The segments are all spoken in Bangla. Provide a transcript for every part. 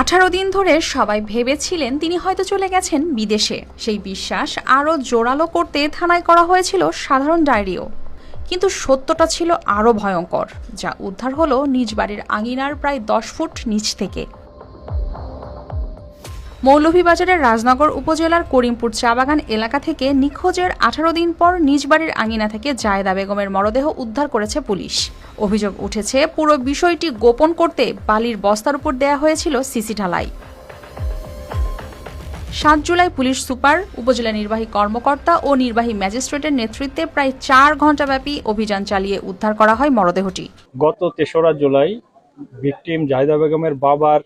18 দিন ধরে সবাই ভেবেছিলেন তিনি হয়তো চলে গেছেন বিদেশে। সেই বিশ্বাস আরও জোরালো করতে থানায় করা হয়েছিল সাধারণ ডায়েরিও। কিন্তু সত্যটা ছিল আরও ভয়ঙ্কর, যা উদ্ধার হলো নিজ বাড়ির আঙিনার প্রায় 10 ফুট নিচ থেকে। মৌলভীবাজারের রাজনগর উপজেলার করিমপুর চা-বাগান এলাকা থেকে নিখোঁজের 18 দিন পর নিজ বাড়ির আঙিনা থেকে জায়েদা বেগমের মরদেহ উদ্ধার করেছে পুলিশ। অভিযোগ উঠেছে, পুরো বিষয়টি গোপন করতে বালির বস্তার উপর দেয়া হয়েছিল সিসি ঢালাই। 7 জুলাই পুলিশ সুপার, উপজেলা নির্বাহী কর্মকর্তা ও নির্বাহী ম্যাজিস্ট্রেটের নেতৃত্বে প্রায় 4 ঘণ্টাব্যাপী অভিযান চালিয়ে উদ্ধার করা হয় মরদেহটি। গত 3রা জুলাই ভিকটিম জাহিদা বেগমের বাবার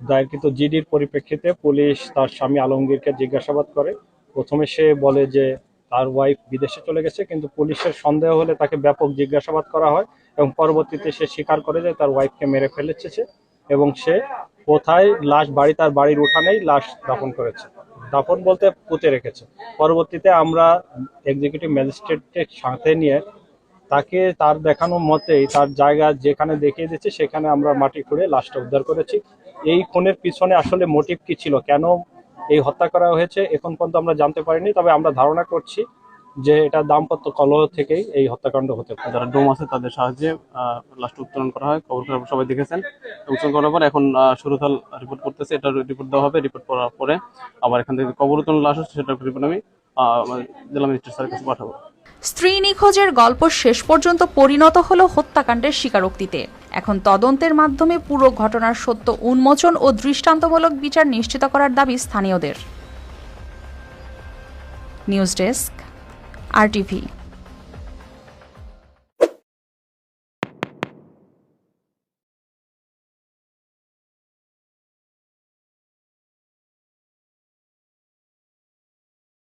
দায়েরকৃত জিডির পরিপ্রেক্ষিতে পুলিশ তার স্বামী আলমগীরকে জিজ্ঞাসাবাদ করে। প্রথমে সে বলে যে তার ওয়াইফ বিদেশে চলে গেছে, কিন্তু পুলিশের সন্দেহ হলে তাকে ব্যাপক জিজ্ঞাসাবাদ করা হয় এবং পরবর্তীতে সে স্বীকার করে যে তার ওয়াইফকে মেরে ফেলেছে এবং সে কোথায় লাশ তার বাড়ির উঠানেই লাশ দাফন করেছে। দাফন বলতে পুঁতে রেখেছে। পরবর্তীতে আমরা এক্সিকিউটিভ ম্যাজিস্ট্রেটের সাথে নিয়ে তাকে তার দেখানো মতেই তার জায়গা যেখানে দেখিয়ে দিচ্ছে সেখানে আমরা মাটি খুঁড়ে লাশটা উদ্ধার করেছি। এই খুনের পিছনে আসলে মোটিভ কি ছিল, কেন এই হত্যা করা হয়েছে, এখন পর্যন্ত আমরা জানতে পারিনি। তবে আমরা ধারণা করছি যে এটা দাম্পত্য কলহ থেকেই এই হত্যাকাণ্ড হতে পারে। যারা ডোম আছে তাদের সাহায্যে লাশটা উত্তোলন করা হয়। খবর সবাই দেখেছেন। উত্তোলন করার পর এখন সুরতাল রিপোর্ট করতেছে। এটা রিপোর্ট দেওয়া হবে। রিপোর্ট করার পরে আবার এখান থেকে কবর উত্তোলন লাশ আছে, সেটা রিপোর্ট আমি জেলা ম্যাজিস্ট্রেট স্যারের কাছে পাঠাবো। স্ত্রী নিখোঁজের গল্প শেষ পর্যন্ত পরিণত হলো হত্যাকাণ্ডের স্বীকারোক্তিতে। এখন তদন্তের মাধ্যমে পুরো ঘটনার সত্য উন্মোচন ও দৃষ্টান্তমূলক বিচার নিশ্চিত করার দাবি স্থানীয়দের। News desk, RTV।